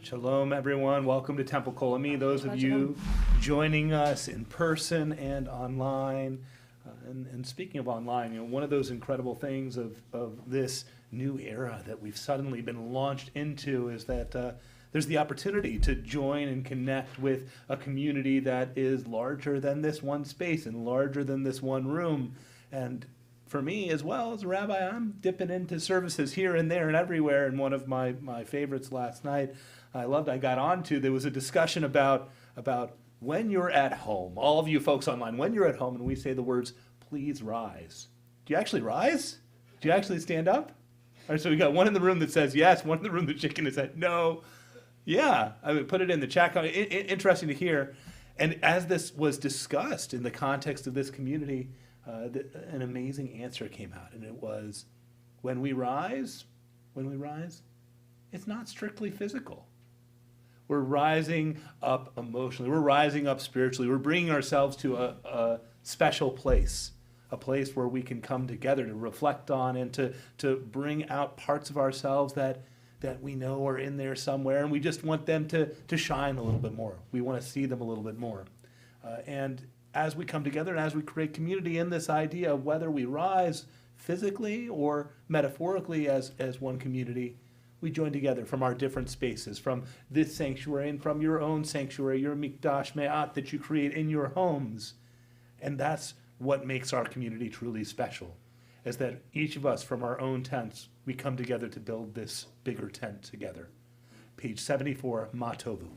Shalom, everyone. Welcome to Temple Kolami. Those of you joining us in person and online. And speaking of online, one of those incredible things of this new era that we've suddenly been launched into is that there's the opportunity to join and connect with a community that is larger than this one space and larger than this one room. And for me, as well as a rabbi, I'm dipping into services here and there and everywhere. And one of my favorites last night, I got onto, there was a discussion about when you're at home, all of you folks online, when you're at home and we say the words, please rise. Do you actually rise? Do you actually stand up? All right, so we got one in the room that says yes, one in the room that's shaking his head no. Yeah, I would put it in the chat. Interesting to hear. And as this was discussed in the context of this community, an amazing answer came out, and it was, when we rise, it's not strictly physical. We're rising up emotionally. We're rising up spiritually. We're bringing ourselves to a special place, a place where we can come together to reflect on and to bring out parts of ourselves that we know are in there somewhere, and we just want them to shine a little bit more. We want to see them a little bit more. And as we come together and as we create community in this idea of whether we rise physically or metaphorically as one community, we join together from our different spaces, from this sanctuary and from your own sanctuary, your mikdash me'at that you create in your homes. And that's what makes our community truly special, is that each of us from our own tents, we come together to build this bigger tent together. Page 74, Ma Tovu.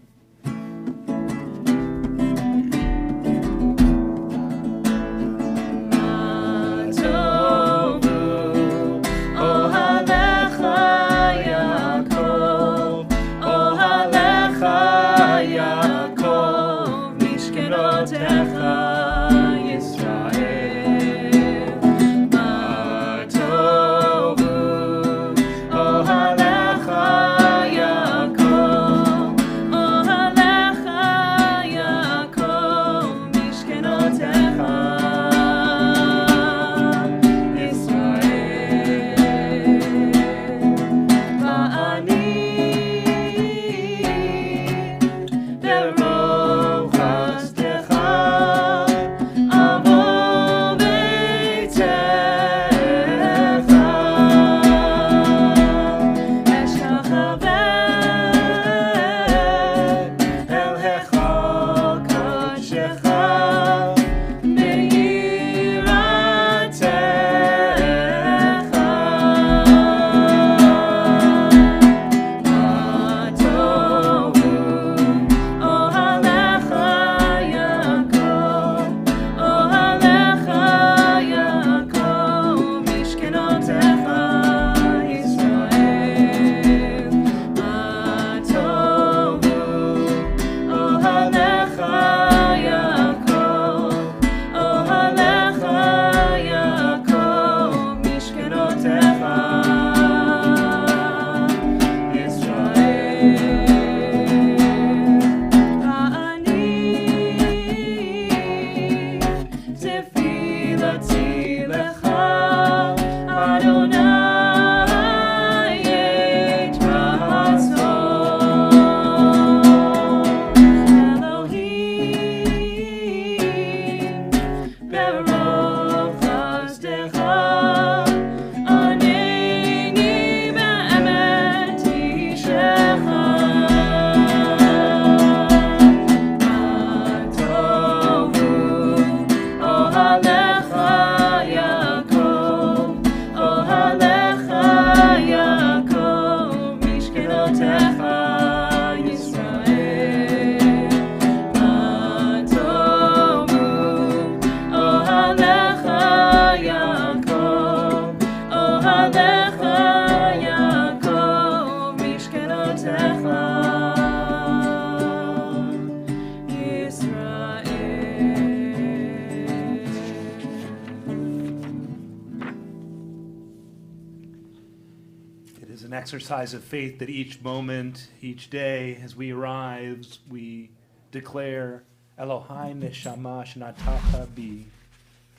Exercise of faith that each moment, each day, as we arise, we declare Elohai neshama shenatata bi,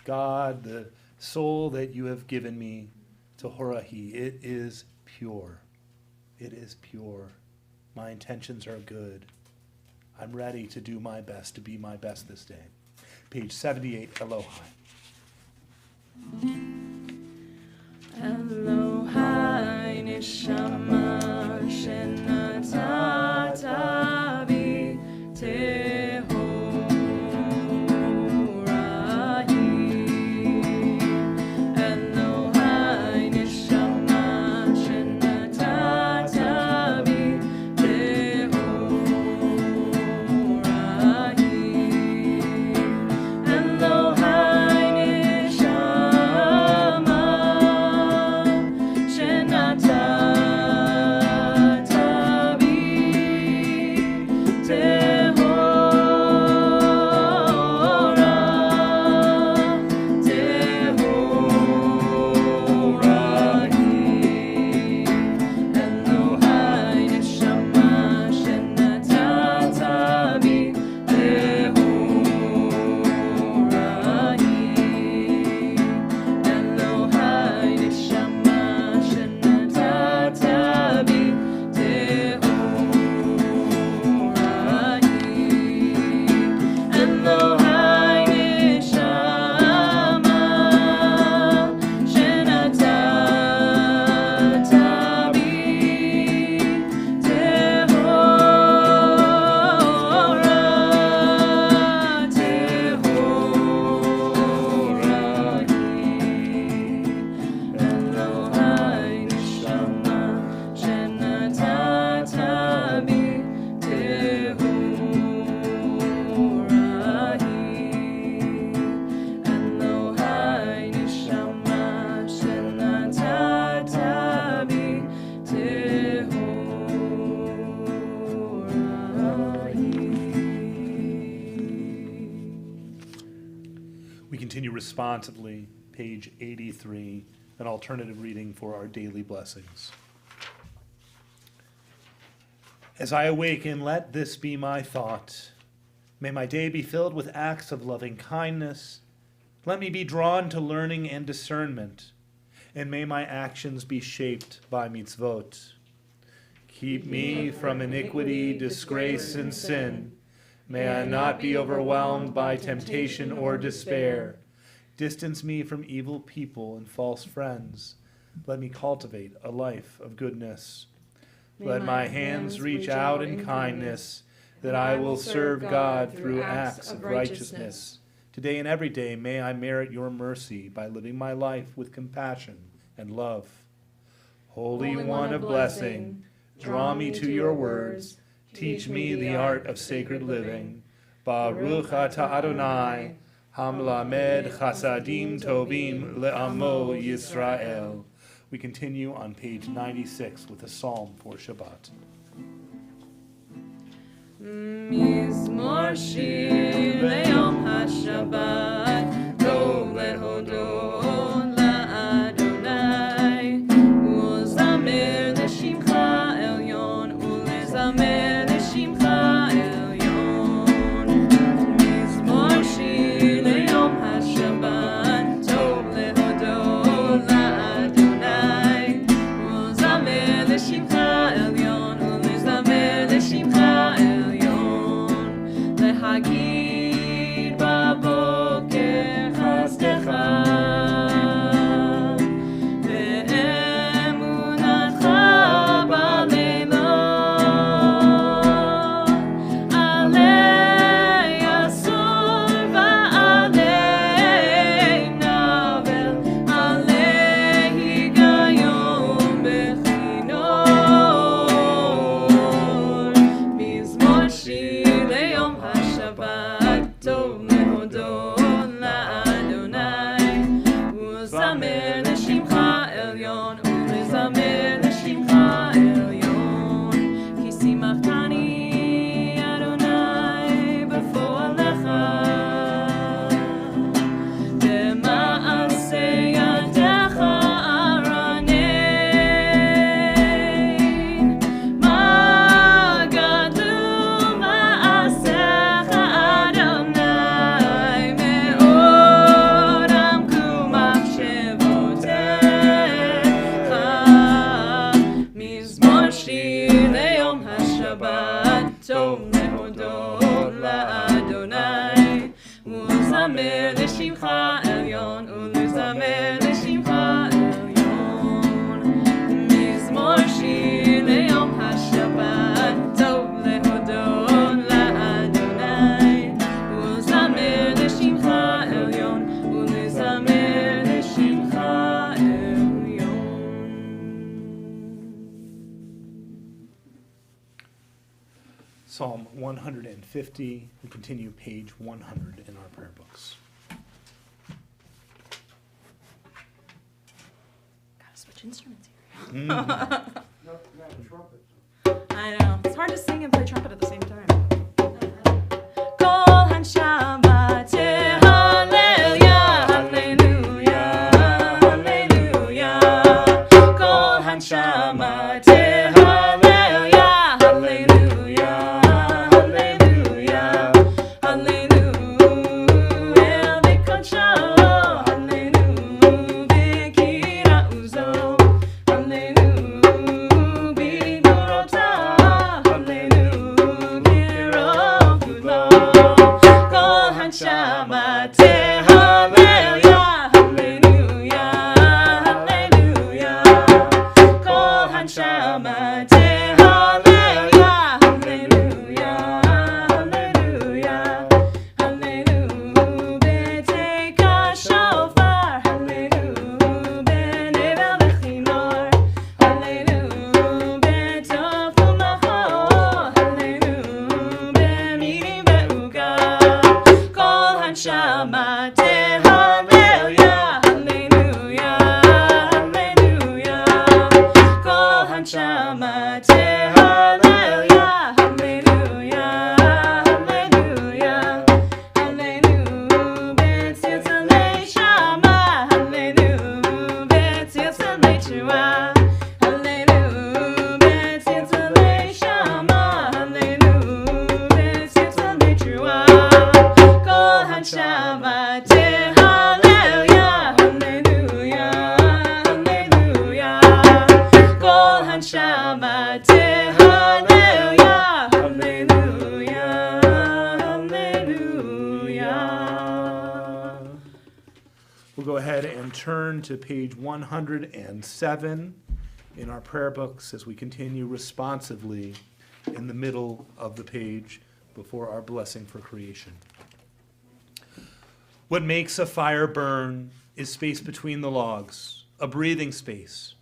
God, the soul that you have given me, Tohorahi, it is pure. It is pure. My intentions are good. I'm ready to do my best, to be my best this day. Page 78, Elohai. Elohai neshama shenatata bi tehorahi. Elohai neshama shenatata bi tehorahi. Elohai neshama shenatata bi We continue responsively, page 83, an alternative reading for our daily blessings. As I awaken, let this be my thought. May my day be filled with acts of loving kindness. Let me be drawn to learning and discernment, and may my actions be shaped by mitzvot. Keep me from iniquity, disgrace, and sin. May I not be overwhelmed by temptation or despair. Distance me from evil people and false friends. Let me cultivate a life of goodness. Let my hands reach out in kindness, that I will serve God through acts of righteousness. Today and every day may I merit your mercy by living my life with compassion and love. Holy One of blessing, draw me to your words. Teach me the art of sacred living. Baruch atah Adonai, hamlamed chasadim tovim le'amo Yisrael. We continue on page 96 with a psalm for Shabbat. Mizmor shir le'yom haShabbat, tov lehodot la'Adonai, u'zamer l'shimcha elyon, u'lezamer l'shimcha elyon. Mizmor shir le'yom haShabbat, tov lehodot la'Adonai, u'zamer l'shimcha elyon, u'lezamer l'shimcha elyon. Lehagid baboker chasdecha, ve'emunatcha baleilot, alei asur va'alei navel, alei higayon bechinor. Mizmor shir le'yom haShabbat, tov lehodot la'Adonai, u'zamer l'shimcha elyon, u'lezamer l'shimcha elyon. Ki simachtani Adonai b'fo'alecha, b'ma'aseh yadecha aranein. Ma gadlu ma'asecha Adonai, me'od amku machshevotecha. Psalm 150. We continue page 100 in our prayer books. Gotta switch instruments here. Mm. No, not a trumpet. I know. It's hard to sing and play trumpet at the same time. Kol Shabbat, Hallelujah, Hallelujah, Hallelujah. Kol Shabbat, Hallelujah, Hallelujah, Hallelujah, Hallelujah. B'kodsho, Hallelujah, b'kira uzo, Hallelujah, b'dorota, Hallelujah, b'rov kulo. Kol Shabbat, Hallelujah, Hallelujah, Hallelujah. Kol Shabbat, Hallelujah, Hallelujah, Hallelujah, Hallelujah. B'teika shofar, Hallelujah, b'nevel v'chinor, Hallelujah, b'tof u'machor, Hallelujah, b'mirim ve'uga. Kol Shabbat, Hallelujah, Hallelujah, Hallelujah. Kol Shabbat, Hallelujah, Hallelujah, Hallelujah, Hallelujah. B'tziltzalei Shama, Hallelujah, b'tziltzalei Teshuvah, Hallelujah, b'tziltzalei Shama, Hallelujah, b'tziltzalei Teshuvah. Kol Shabbat, Hallelujah, Hallelujah, Hallelujah. Kol Shabbat, Hallelujah, Hallelujah, Hallelujah. We'll go ahead and turn to page 107 in our prayer books as we continue responsively in the middle of the page before our blessing for creation. What makes a fire burn is space between the logs, a breathing space.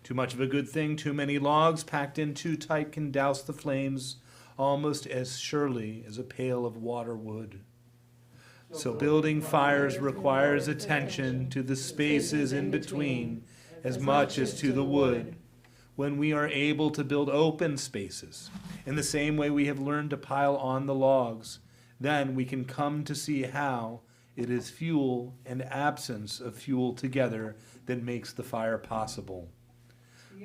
Too much of a good thing, too many logs packed in too tight can douse the flames almost as surely as a pail of water would. So building fires requires attention to the spaces in between as much as to the wood. When we are able to build open spaces, in the same way we have learned to pile on the logs, then we can come to see how it is fuel and absence of fuel together that makes the fire possible.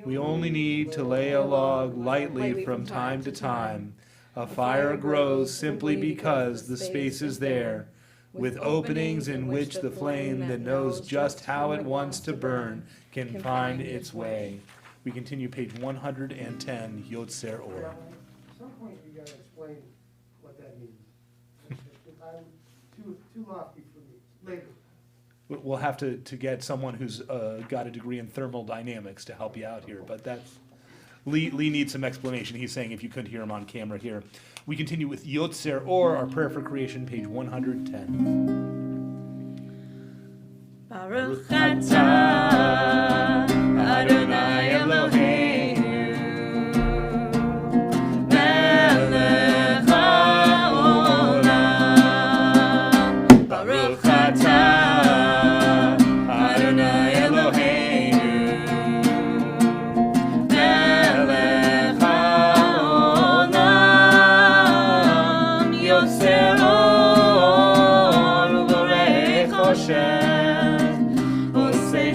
We only need to lay a log lightly from time to time. A fire grows simply because the space is there, with openings in which the flame that knows just how it wants to burn can find its way. We continue page 110, Yotzer Or. At some point, you gotta explain what that means. I'm too lofty for me. Later. We'll have to get someone who's got a degree in thermodynamics to help you out here, but that's, Lee needs some explanation. He's saying if you couldn't hear him on camera here. We continue with Yotzer Or, our prayer for creation, page 110. Baruch atah Adonai Eloheinu melech haolam. Baruch atah Adonai Eloheinu melech haolam. Yotzer Or u'borei choshech, oseh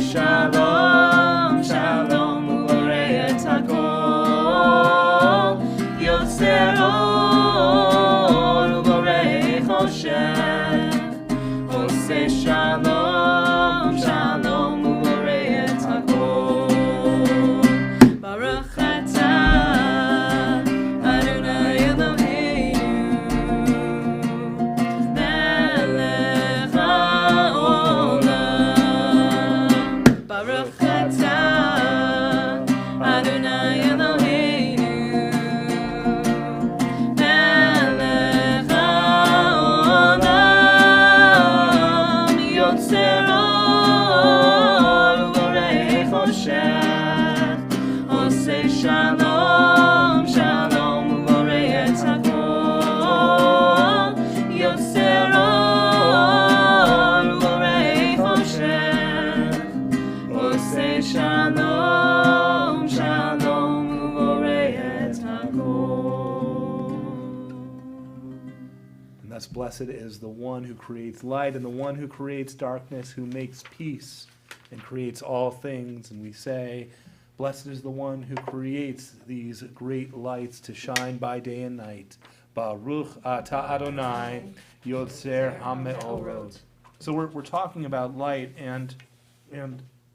blessed is the one who creates light and the one who creates darkness, who makes peace and creates all things. And we say, blessed is the one who creates these great lights to shine by day and night. Baruch ata Adonai yotzer hameorot. So we're talking about light, and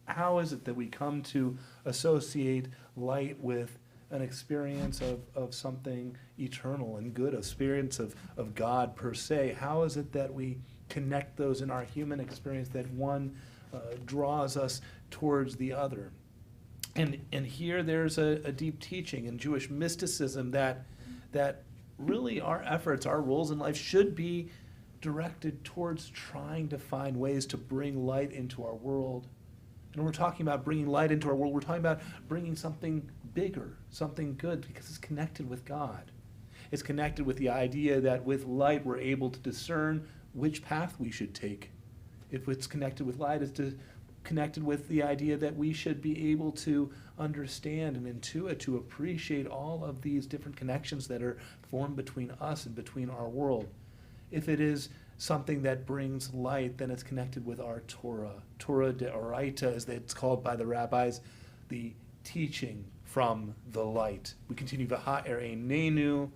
how is it that we come to associate light with an experience of something eternal and good, experience of God per se? How is it that we connect those in our human experience, that one draws us towards the other? And here there's a deep teaching in Jewish mysticism that really our efforts, our roles in life should be directed towards trying to find ways to bring light into our world. And when we're talking about bringing light into our world, we're talking about bringing something bigger, something good, because it's connected with God. It's connected with the idea that with light we're able to discern which path we should take. If it's connected with light, it's connected with the idea that we should be able to understand and intuit, to appreciate all of these different connections that are formed between us and between our world. If it is something that brings light, then it's connected with our Torah. Torah de'oraita, as it's called by the rabbis, the teaching from the light. We continue, V'ha'er einenu,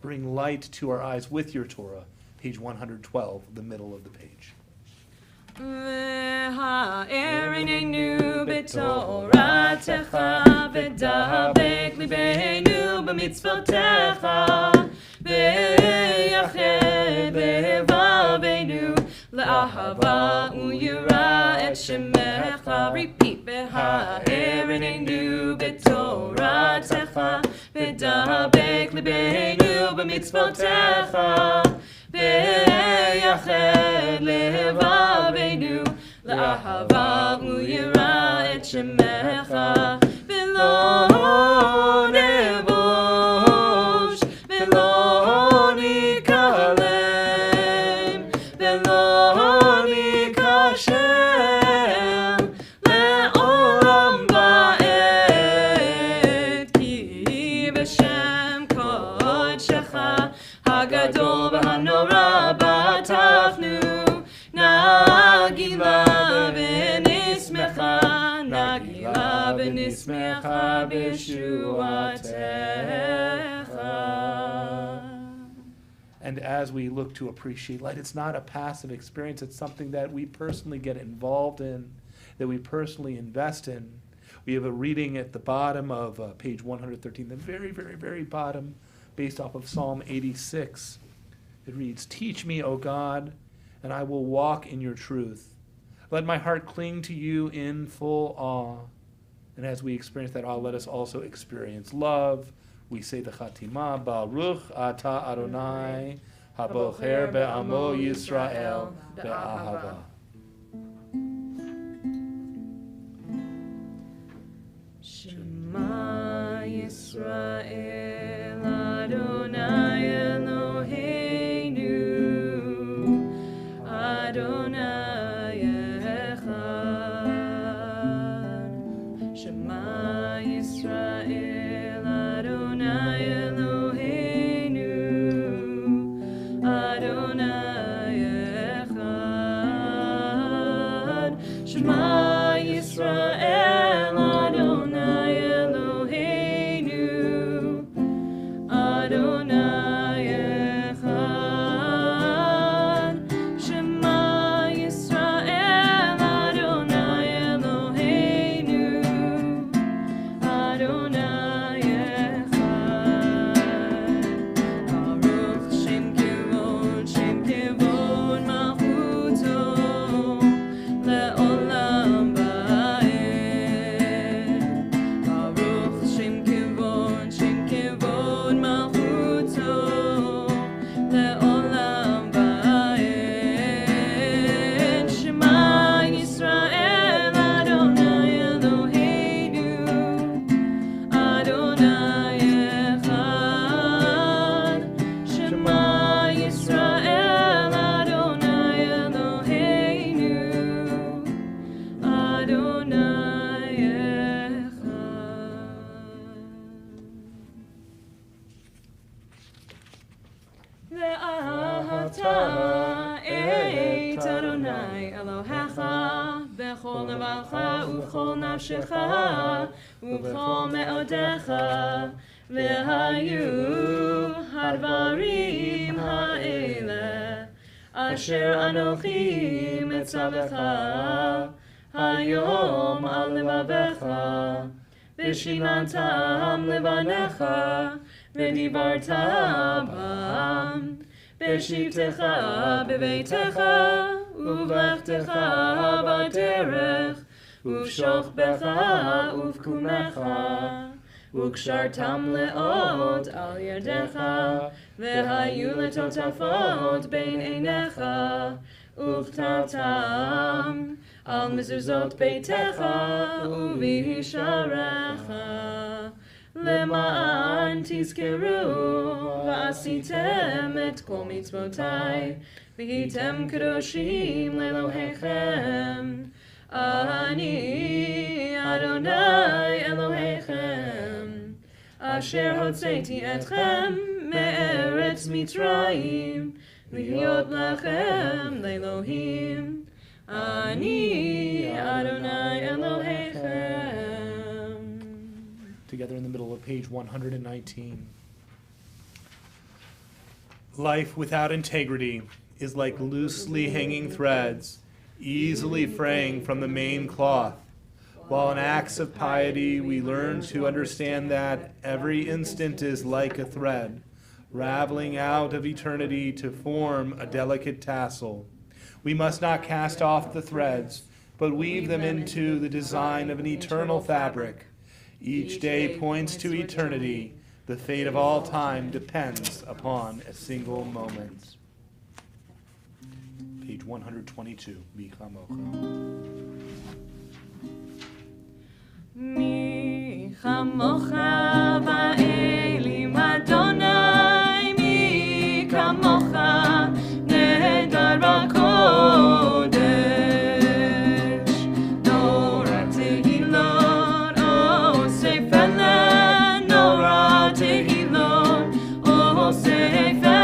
bring light to our eyes with your Torah. Page 112, the middle of the page. והאר עינינו בתורתך ודבק ליבנו במצוותיך ויחד לבבנו לאהבה וליראה את שמך. Repeat. והאר עינינו בתורתך ודבק ליבנו במצוותיך ויחד לבבנו לאהבה וליראה את שמך. ולא נבוש ולא ניכלם ולא ניכשל לעולם ועד, כי בשם קודשך הגדול והנורא בטחנו, נגילה ונשמחה, נגילה ונשמחה בישועתך. And as we look to appreciate light, it's not a passive experience. It's something that we personally get involved in, that we personally invest in. We have a reading at the bottom of page 113, the very, very, very bottom, based off of Psalm 86. It reads, "Teach me, O God, and I will walk in your truth. Let my heart cling to you in full awe." And as we experience that awe, let us also experience love. We say the Chatimah, Baruch ata Adonai, habocher be'amo Yisrael be'ahava. Shema Yisrael Adonai Eloheinu Adonai Echad. Shema Yisrael Adonai Eloheinu Adonai Echad. Shema Yisrael Adonai Eloheinu Adonai Echad. Shema Yisrael Adonai Eloheinu Adonai Echad. Baruch Shem Kivod Malchuto le'olam va'ed. Baruch Shem Kivod Malchuto le'olam va'ed. Shema Yisrael Adonai Eloheinu Adonai Echad. Shema Yisrael Adonai Eloheinu Adonai Echad. Ve'ahavta libacha u'chol nafshecha u'chol me'odecha v'hayu hadvarim ha'eleh asher anochi metzavecha hayom al levavecha v'shinantam levanecha v'divarta bam b'shivtecha b'veitecha uvlechtecha b'derech uv'shochbecha uv'kumecha וקשרתם לאות על ידיך, והיו לטוטפות בין עיניך, וכתבתם על מזוזות ביתך ובשעריך, למען תזכרו ועשיתם את כל מצוותיי, והייתם קדושים לאלוהיכם. אני אדוני אלוהיכם, אשר הוצאתי אתכם מארץ מצרים, להיות לכם לאלוהים. אני אדוני אלוהיכם. Together in the middle of page 119. Life without integrity is like loosely hanging threads, easily fraying from the main cloth, while in acts of piety we learn to understand that every instant is like a thread, raveling out of eternity to form a delicate tassel. We must not cast off the threads, but weave them into the design of an eternal fabric. Each day points to eternity. The fate of all time depends upon a single moment. Page 122, Mi Chamocha. Mi chamocha va'elim Adonai, mi kamocha nehedar b'kodesh. Nora tehilot, oh seifele, nora tehilot, oh seifele.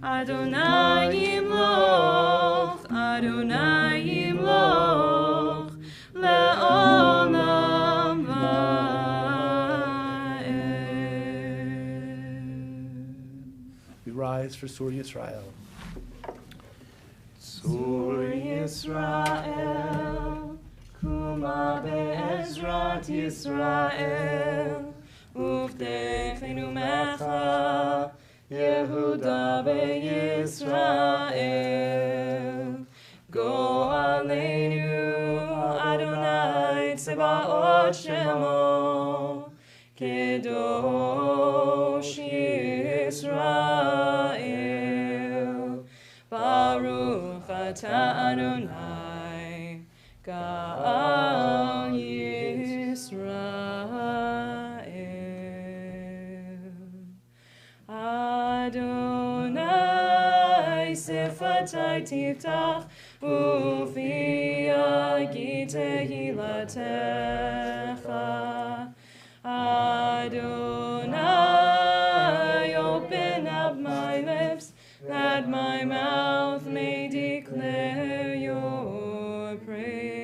Adonai yimloch, Adonai yimloch, le'olam va'ed. We rise for Sur Yisrael. Sur Yisrael, kuma be'ezrat Yisrael, uvdechenu mecha, Yehuda ve'Yisrael. Go aleinu Adonai Tzebaot Shemo, Kedosh Yisrael. Baruch atah Adonai, Ga'al Yisrael. Adonai sifatai tiftach ufi yagi tehilatecha. Adonai, open up my lips, that my mouth may declare your praise.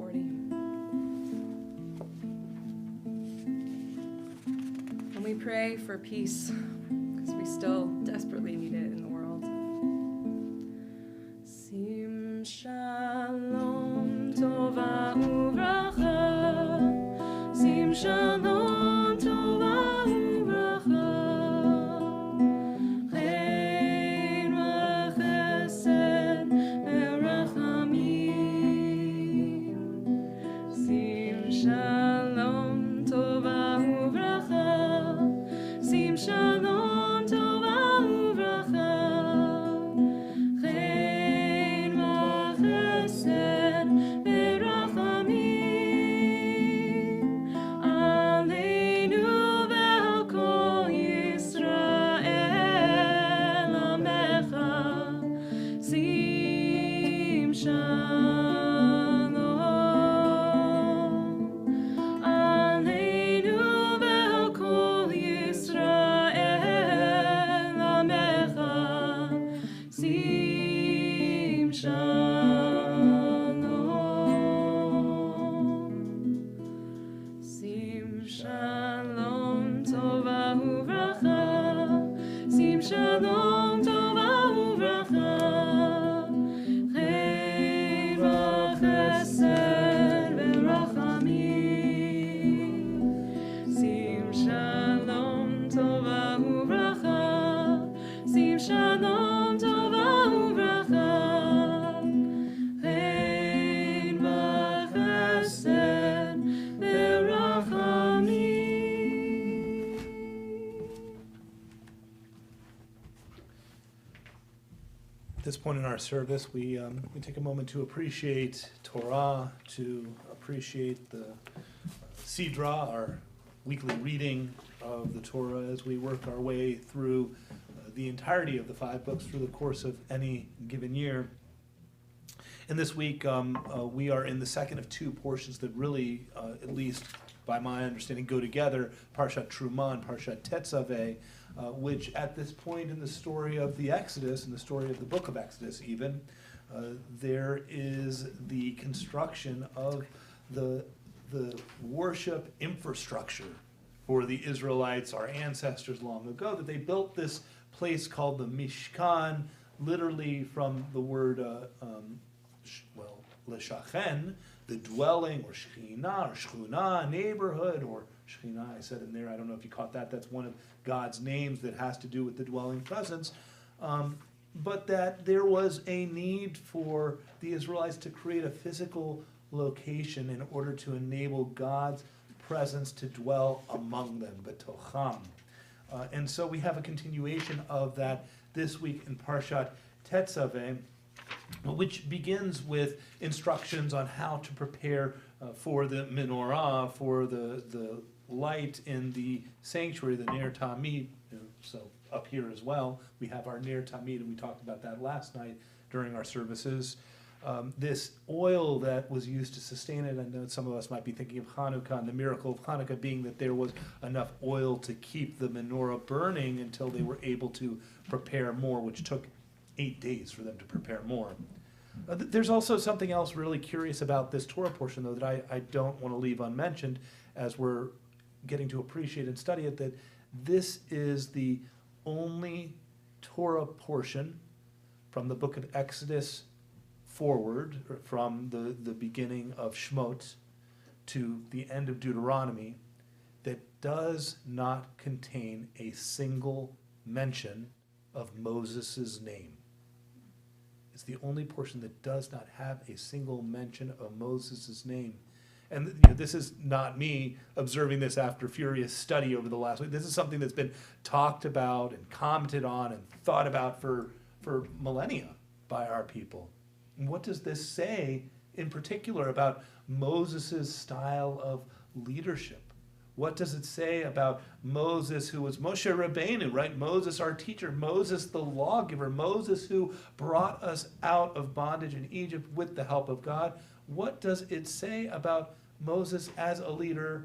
40. And we pray for peace, because we still desperately need it in the world. Sim shalom tova uvracha, sim shalom tova uvracha, chen v'chesed v'rachamim, sim shalom tova uvracha, sim shalom tova uvracha, chen v'chesed v'rachamim, aleinu ve'al kol Yisrael amecha, sim shalom, aleinu ve'al kol Yisrael amecha, sim shalom, sim shalom tova uvracha, sim shalom tova uvracha, chen v'chesed v'rachamim, sim shalom tova uvracha, sim shalom tova uvracha, chen v'chesed v'rachamim. At this point in our service, we take a moment to appreciate Torah, to appreciate the Sidra, our weekly reading of the Torah as we work our way through the entirety of the 5 books through the course of any given year. And this week, we are in the second of 2 portions that really, at least by my understanding, go together, Parshat Truma and Parshat Tetzaveh, which at this point in the story of the Exodus, in the story of the book of Exodus even, there is the construction of the worship infrastructure for the Israelites, our ancestors long ago, that they built this place called the Mishkan, literally from the word, leshachen, the dwelling, or shechina, or shchuna, neighborhood, or shechina, I said in there, I don't know if you caught that, that's one of God's names that has to do with the dwelling presence, but that there was a need for the Israelites to create a physical location in order to enable God's presence to dwell among them, betocham. And so we have a continuation of that this week in Parshat Tetzaveh, which begins with instructions on how to prepare for the menorah, for the light in the sanctuary, the Ner Tamid. So up here as well, we have our Ner Tamid, and we talked about that last night during our services. This oil that was used to sustain it, I know some of us might be thinking of Hanukkah, and the miracle of Hanukkah being that there was enough oil to keep the menorah burning until they were able to prepare more, which took 8 days for them to prepare more. There's also something else really curious about this Torah portion, though, that I don't want to leave unmentioned as we're getting to appreciate and study it, that this is the only Torah portion from the book of Exodus forward, from the beginning of Shmot to the end of Deuteronomy, that does not contain a single mention of Moses' name. It's the only portion that does not have a single mention of Moses' name. And this is not me observing this after furious study over the last week. This is something that's been talked about and commented on and thought about for millennia by our people. And what does this say in particular about Moses' style of leadership? What does it say about Moses, who was Moshe Rabbeinu, right? Moses, our teacher, Moses, the lawgiver, Moses, who brought us out of bondage in Egypt with the help of God. What does it say about Moses as a leader,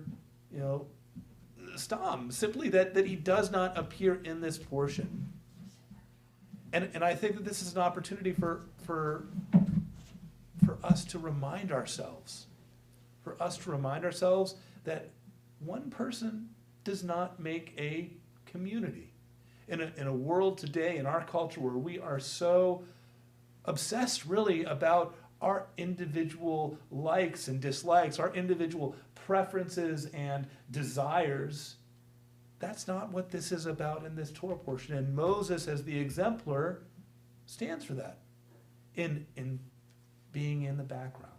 simply that he does not appear in this portion? And I think that this is an opportunity for us to remind ourselves for us to remind ourselves that one person does not make a community. In a world today, in our culture, where we are so obsessed really about our individual likes and dislikes, our individual preferences and desires, that's not what this is about in this Torah portion. And Moses, as the exemplar, stands for that in being in the background,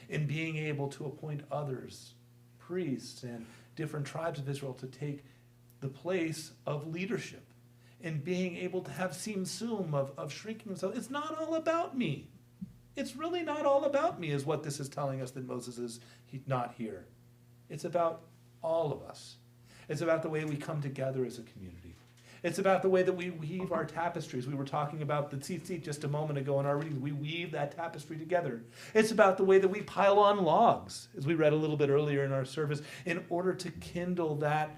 in being able to appoint others, priests and different tribes of Israel, to take the place of leadership, in being able to have simsum of shrinking himself. It's not all about me. It's really not all about me, is what this is telling us, that Moses is not here. It's about all of us. It's about the way we come together as a community. It's about the way that we weave our tapestries. We were talking about the tzitzit just a moment ago in our readings. We weave that tapestry together. It's about the way that we pile on logs, as we read a little bit earlier in our service, in order to kindle that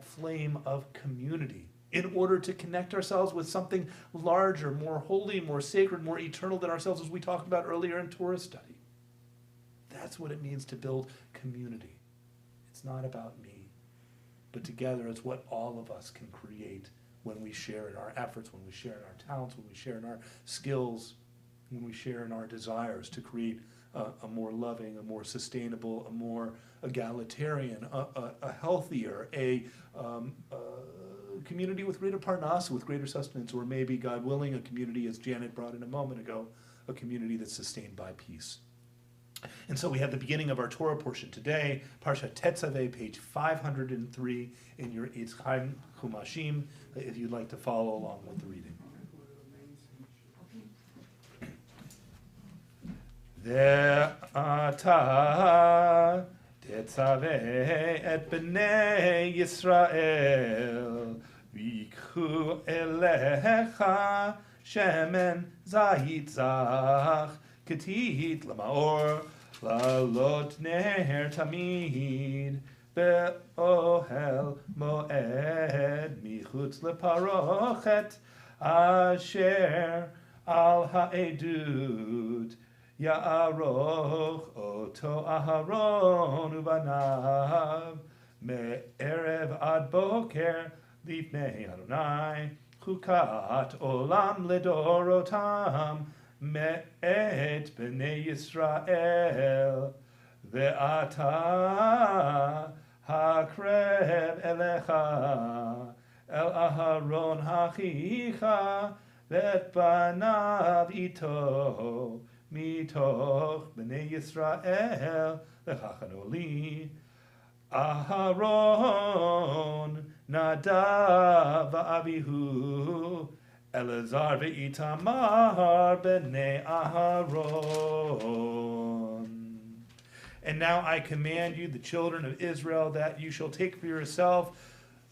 flame of community, in order to connect ourselves with something larger, more holy, more sacred, more eternal than ourselves, as we talked about earlier in Torah study. That's what it means to build community. It's not about me, but together it's what all of us can create when we share in our efforts, when we share in our talents, when we share in our skills, when we share in our desires to create a more loving, a more sustainable, a more egalitarian, a healthier, a community with greater parnasa, with greater sustenance, or maybe, God willing, a community, as Janet brought in a moment ago, a community that's sustained by peace. And so we have the beginning of our Torah portion today, Parsha Tetzaveh, page 503 in your Eitz Chaim Chumashim, if you'd like to follow along with the reading. Ve'ata tetzaveh et bnei Yisrael v'yikhu elecha shemen zayit zach ketit lamaor lalot ner tamid be'ohel moed michutz leparochet asher al ha'edut Ya'aroch oto Aharon ubanav me'erev ad boker lifnei Adonai chukat olam ledorotam me'et b'nei Yisrael ve'ata hakreb elecha el Aharon hachicha ve'et banav ito mitoch b'nei Yisrael v'chachanu li Aharon Nadav v'Abihu Elazar v'itamar b'nei Aharon. And now I command you, the children of Israel, that you shall take for yourself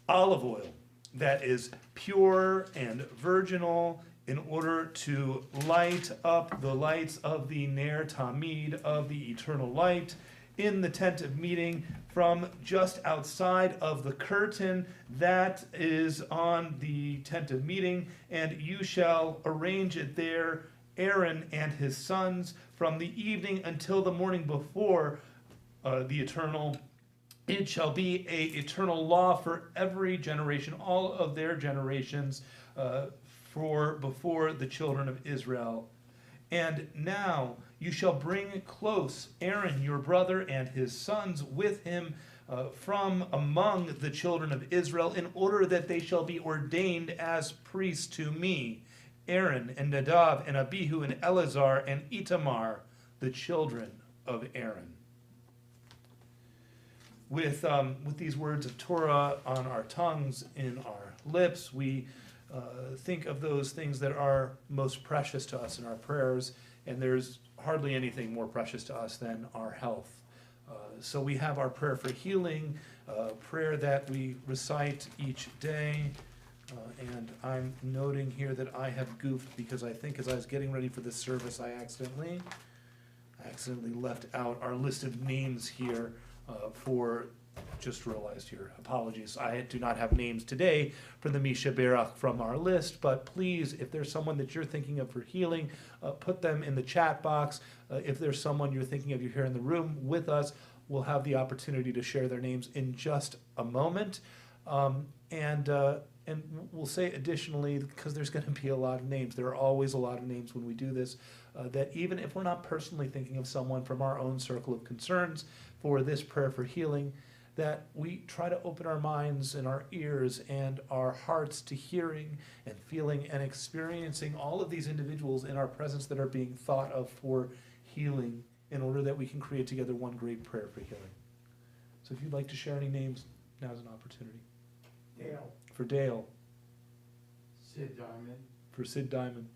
olive oil that is pure and virginal, in order to light up the lights of the Ner Tamid, of the eternal light, in the tent of meeting, from just outside of the curtain that is on the tent of meeting, and you shall arrange it there, Aaron and his sons, from the evening until the morning before the eternal. It shall be an eternal law for every generation, all of their generations, before the children of Israel. And now you shall bring close Aaron your brother and his sons with him from among the children of Israel, in order that they shall be ordained as priests to me, Aaron and Nadav and Abihu and Eleazar and Itamar, the children of Aaron. With these words of Torah on our tongues, in our lips, we think of those things that are most precious to us in our prayers, and there's hardly anything more precious to us than our health. So we have our prayer for healing, prayer that we recite each day, and I'm noting here that I have goofed, because I think as I was getting ready for this service, I accidentally left out our list of names here for just realized here, apologies, I do not have names today for the Misha Berach from our list, but please, if there's someone that you're thinking of for healing, put them in the chat box. If there's someone you're thinking of, you're here in the room with us, we'll have the opportunity to share their names in just a moment. And we'll say additionally, because there's going to be a lot of names, there are always a lot of names when we do this, that even if we're not personally thinking of someone from our own circle of concerns for this prayer for healing, that we try to open our minds and our ears and our hearts to hearing and feeling and experiencing all of these individuals in our presence that are being thought of for healing, in order that we can create together one great prayer for healing. So if you'd like to share any names, now's an opportunity. Dale. For Dale. Sid Diamond. For Sid Diamond.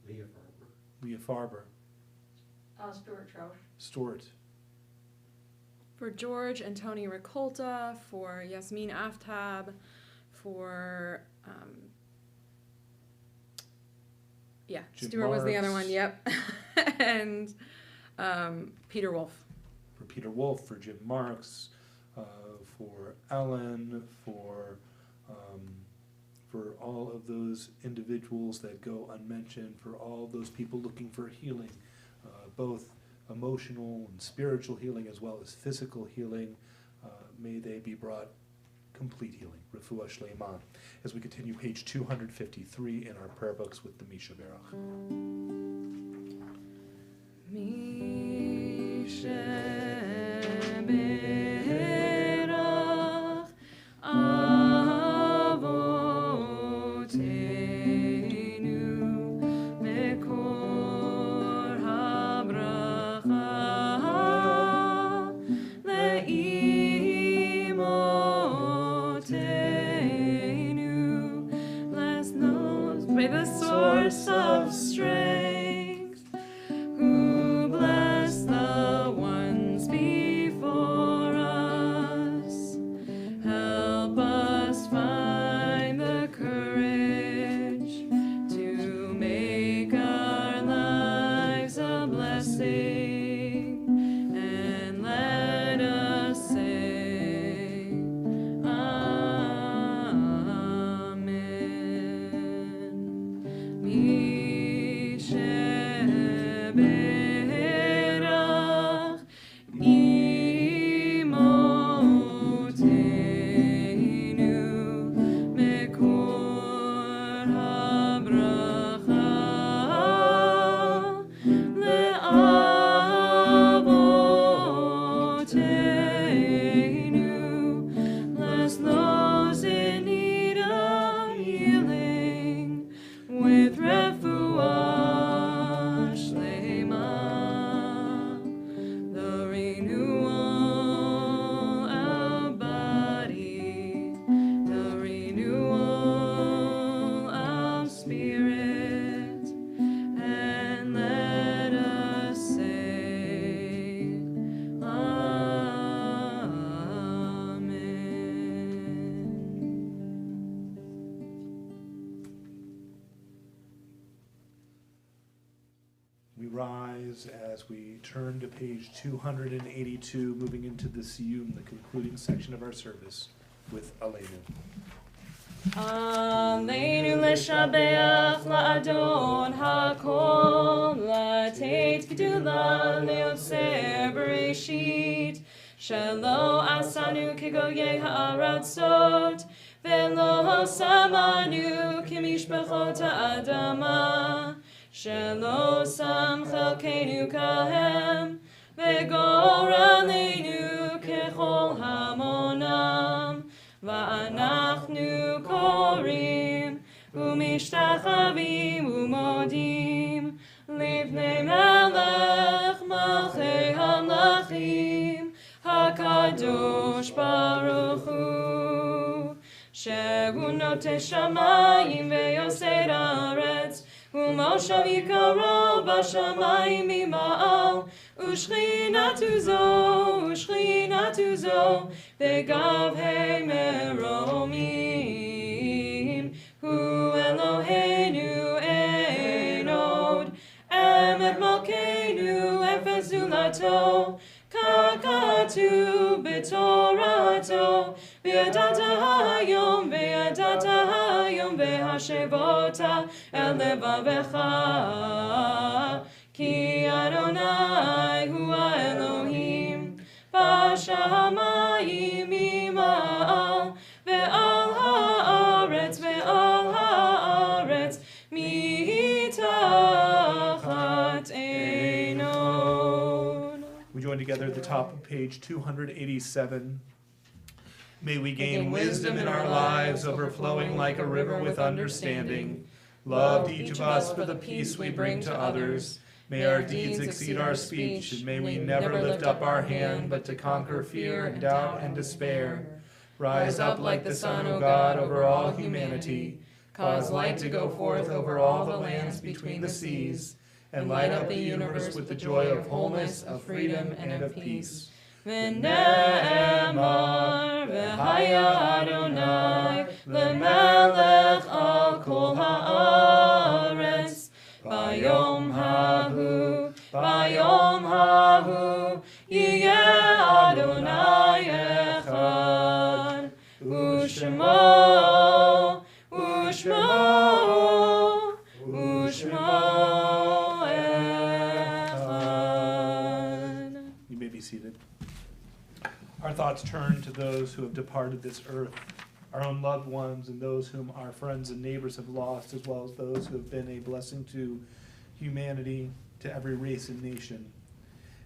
Leah Farber. Leah Farber. Stuart Trout. Stuart. For George and Tony Ricolta, for Yasmin Aftab, for Jim Stuart was the other Marks. one, yep. And Peter Wolf. For Peter Wolf, for Jim Marks, for Ellen, for all of those individuals that go unmentioned, for all those people looking for healing, both emotional and spiritual healing as well as physical healing. May they be brought complete healing, refuah shleima, as we continue page 253 in our prayer books with the Misha Berach. Misha Berach Avotenu Mekor HaBracha Le'imotenu. Bless those by the source of strength, who bless the ones before us. Help us find the courage to make our lives a blessing, and let us say, Amen. Misha Berach Imotenu Mekor HaBracha Le'avotenu. Bless those in need of healing with refuah shleima, the renewal of body, the renewal of spirit, and let us say, Amen. We rise as we turn to page 282, moving into the Siyum, the concluding section of our service, with Aleinu. Aleinu leshabeach la'adon hakol, la'tet gedula le'otzer bereshit, shelo asanu kegoyei ha'aratzot, velo samanu kimishpachot ha'adama, shelo sam chelkenu kahem, v'goralenu kechol hamonam, va'anachnu korim, u'mishtachavim u'modim, livnei melech malchei hamlachim, hakadosh baruch hu, shehu noteh shamayim ve'yosei haaretz, u'moshav yikaro b'shamayim mima'al, u'shchinatu zo, v'gavhei meromim, hu Eloheinu ein od, emet malkeinu efes zulato, kakatu בתורתו, וידעת היום והשבותה אל לבבך, כי אדוני הוא האלוהים בשמיים ממעל, ועל הארץ מתחת עינו. We join together at the top of page 287. May we gain wisdom in our lives, overflowing like a river with understanding. Love each of us for the peace we bring to others. May our deeds exceed our speech, and may we never lift up our hand, but to conquer fear and doubt and despair. Rise up like the sun, O God, over all humanity. Cause light to go forth over all the lands between the seas, and light up the universe with the joy of wholeness, of freedom, and of peace. ונאמר והיה אדוני למלך על כל הארץ ביום ההוא יהיה אדוני אחד ושמו אחד. You may be seated. Our thoughts turn to those who have departed this earth, our own loved ones, and those whom our friends and neighbors have lost, as well as those who have been a blessing to humanity, to every race and nation.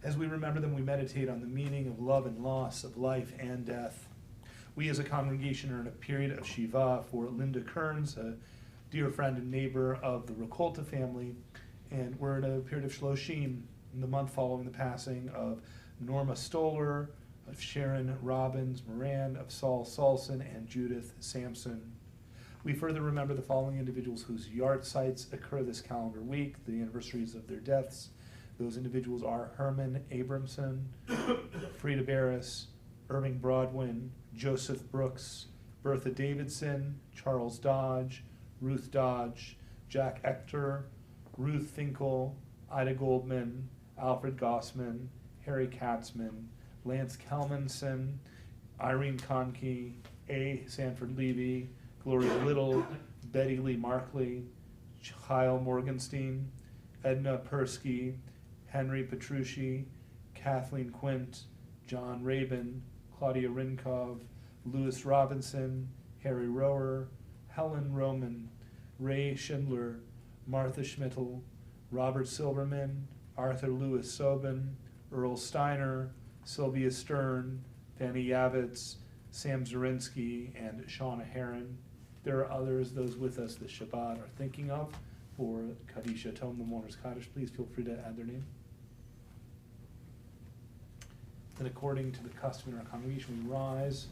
As we remember them, we meditate on the meaning of love and loss, of life and death. We as a congregation are in a period of Shiva for Linda Kearns, a dear friend and neighbor of the Rakolta family, and we're in a period of Shloshim, in the month following the passing of Norma Stoller, of Sharon Robbins Moran, of Saul Salson, and Judith Sampson. We further remember the following individuals whose yard sites occur this calendar week, the anniversaries of their deaths. Those individuals are Herman Abramson, Frida Barris, Irving Broadwin, Joseph Brooks, Bertha Davidson, Charles Dodge, Ruth Dodge, Jack Ector, Ruth Finkel, Ida Goldman, Alfred Gossman, Harry Katzman, Lance Kelmanson, Irene Conkey, A. Sanford Levy, Gloria Little, Betty Lee Markley, Kyle Morgenstein, Edna Persky, Henry Petrucci, Kathleen Quint, John Rabin, Claudia Rinkov, Louis Robinson, Harry Rower, Helen Roman, Ray Schindler, Martha Schmittel, Robert Silverman, Arthur Louis Sobin, Earl Steiner, Sylvia Stern, Fanny Yavitz, Sam Zarinsky, and Shauna Heron. There are others, those with us this Shabbat are thinking of. For Kadisha Tom, the Mourner's Kaddish, please feel free to add their name. And according to the custom in our congregation, we rise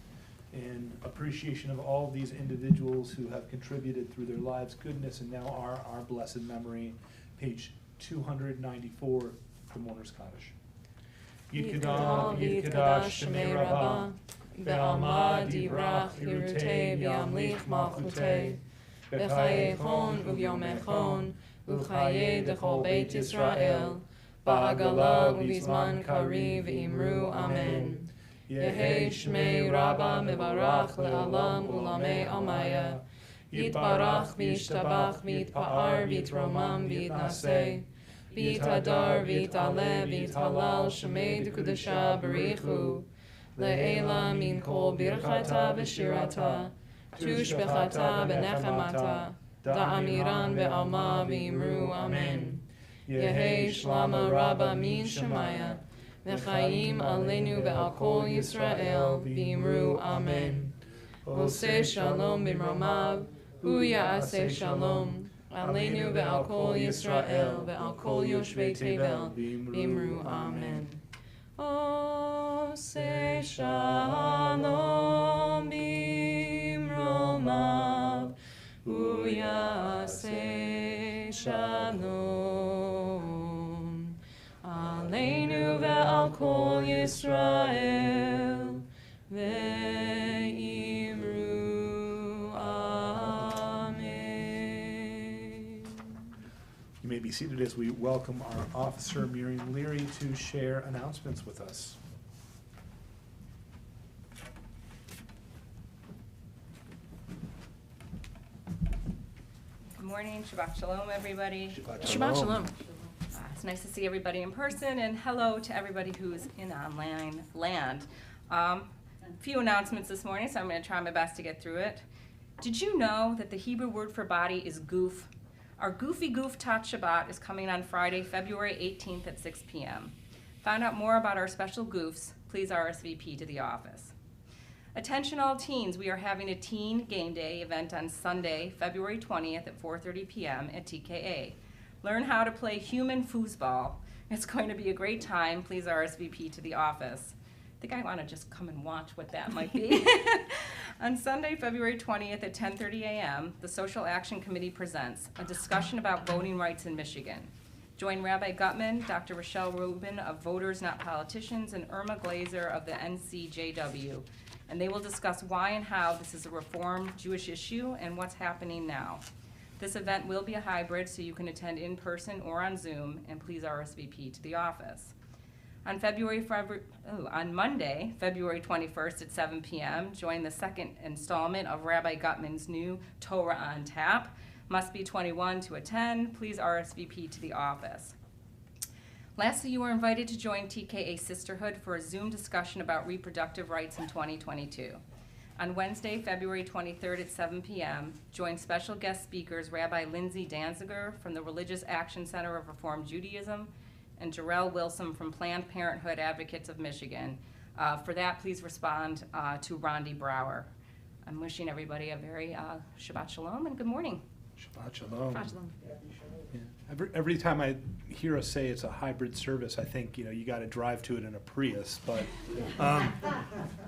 in appreciation of all of these individuals who have contributed through their lives' goodness and now are our blessed memory. Page 294, the Mourner's Kaddish. Yitkadah, Yitkadash, Shemei Rabbah, Be'alma, Divrach, Hirutei, V'yamlich, Malchutei, B'chayechon, U'vyomechon, U'chayei Dechol Beit Yisrael, Ba'agala, U'bizman Kari, V'imru, Amen. Yehei Shmei Rabbah, Mevarach, Le'alam, U'lamei Amaya, Yitbarach, V'yishtabach, V'yitpa'ar, V'yitromam, V'yitnasei, V'yitadar, V'yitale, V'yithalal, Shemei D'Kudasha, Barichu, Le'ela min kol birchata v'shirata, tushbechata v'nechemata, da'amiran ve'alma v'imru amen. Yehei shlama rabba min shemaya, v'chayim aleinu ve'al kol Yisrael v'imru amen. Oseh shalom b'mromav, hu ya'aseh shalom, aleinu ve'al kol Yisrael ve'al kol yoshvei tevel v'imru amen. Oseh shalom b'mromav, hu ya'aseh shalom, aleinu ve'al kol Yisrael ve'imru amen. You may be seated as we welcome our officer, Miriam Leary, to share announcements with us. morning. Shabbat Shalom, everybody. Shabbat Shalom. It's nice to see everybody in person, and hello to everybody who's in online land. A few announcements this morning, so I'm going to try my best to get through it. Did you know that the Hebrew word for body is goof? Our Goofy Goof Tot Shabbat is coming on Friday, February 18th at 6 p.m. Find out more about our special goofs, please RSVP to the office. Attention all teens, we are having a teen game day event on Sunday, February 20th at 4:30 p.m. at TKA. Learn how to play human foosball. It's going to be a great time. Please RSVP to the office. I think I want to just come and watch what that might be. On Sunday, February 20th at 10:30 a.m., the Social Action Committee presents a discussion about voting rights in Michigan. Join Rabbi Gutmann, Dr. Rochelle Rubin of Voters Not Politicians, and Irma Glazer of the NCJW. And they will discuss why and how this is a Reform Jewish issue and what's happening now. This event will be a hybrid, so you can attend in person or on Zoom, and please RSVP to the office. On Monday, February 21st at 7 p.m., join the second installment of Rabbi Gutmann's new Torah on Tap. Must be 21 to attend. Please RSVP to the office. Lastly, you are invited to join TKA Sisterhood for a Zoom discussion about reproductive rights in 2022. On Wednesday, February 23rd at 7 p.m., join special guest speakers Rabbi Lindsay Danziger from the Religious Action Center of Reform Judaism and Jarrell Wilson from Planned Parenthood Advocates of Michigan. For that, please respond to Rondi Brower. I'm wishing everybody a very Shabbat Shalom and good morning. Shabbat Shalom. Shabbat Shalom. Yeah. Every time I hear us say it's a hybrid service, I think, you got to drive to it in a Prius, but I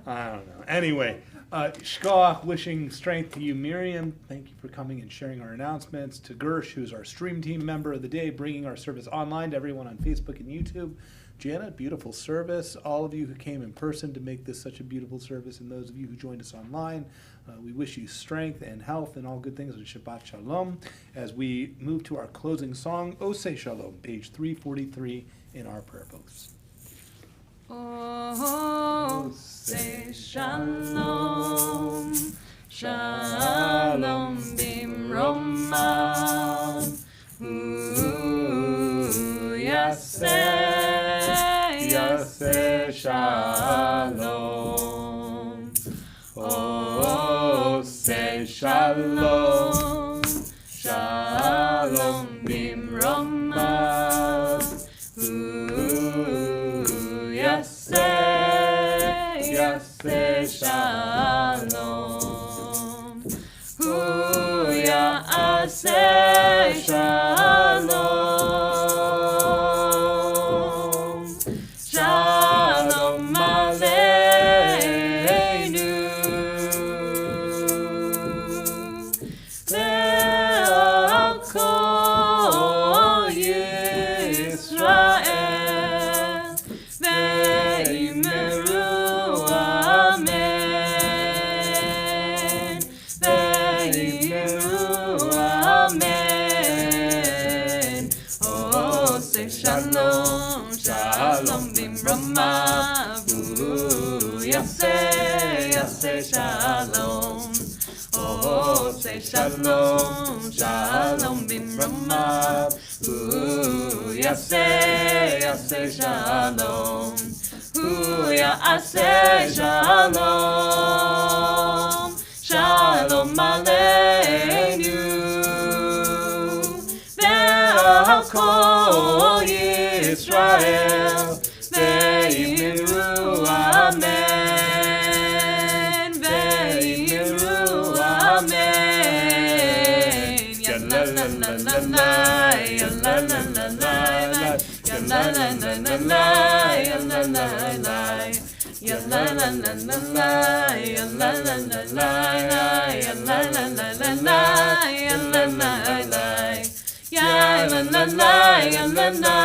don't know. Anyway, Shkoach, wishing strength to you, Miriam. Thank you for coming and sharing our announcements. To Gersh, who's our stream team member of the day, bringing our service online to everyone on Facebook and YouTube. Janet, beautiful service. All of you who came in person to make this such a beautiful service, and those of you who joined us online, we wish you strength and health and all good things, and Shabbat Shalom. As we move to our closing song, Oseh Shalom, page 343 in our prayer books. Oseh Shalom, Shalom bimromav, Yaseh Shalom. Oseh Shalom, Shalom bimromav, Yaseh Shalom. Yaseh Shalom. Shalom Aleinu. Le'al kol Yisrael. Ve'imeru amen. Ve'imeru amen. Oseh Shalom, Shalom bimromav. Yaseh Shalom. Oseh Shalom, Shalom bimromav. Yaseh Shalom. Yaseh Shalom. Shalom Aleinu. Ve'al kol Yisrael. Ve'imeru amen. Ve'imeru amen. Ya la la la la la, ya la la la la la, ya la la la la la, ya la la la. Ya la la la la la, ya la la la la, ya la la la la la, ya la la la. Ya la la la, ya la la.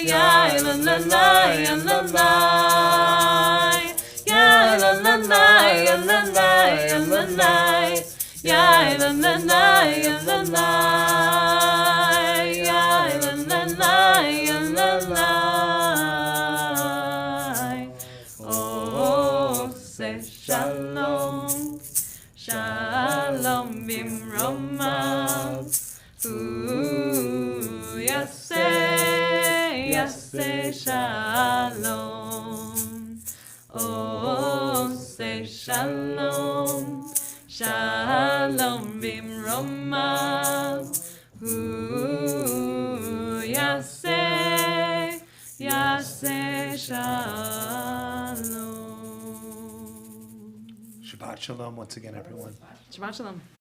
Ya la la la, ya la la. Ya la la la, ya la la, ya la la. Ya la la la, ya la la. Ya la la la, ya la la. Oseh Shalom, Shalom bimromav. Yaseh shalom. Say shalom. Shalom bimromav. Yaseh shalom. Shabbat shalom once again, everyone. Shabbat shalom.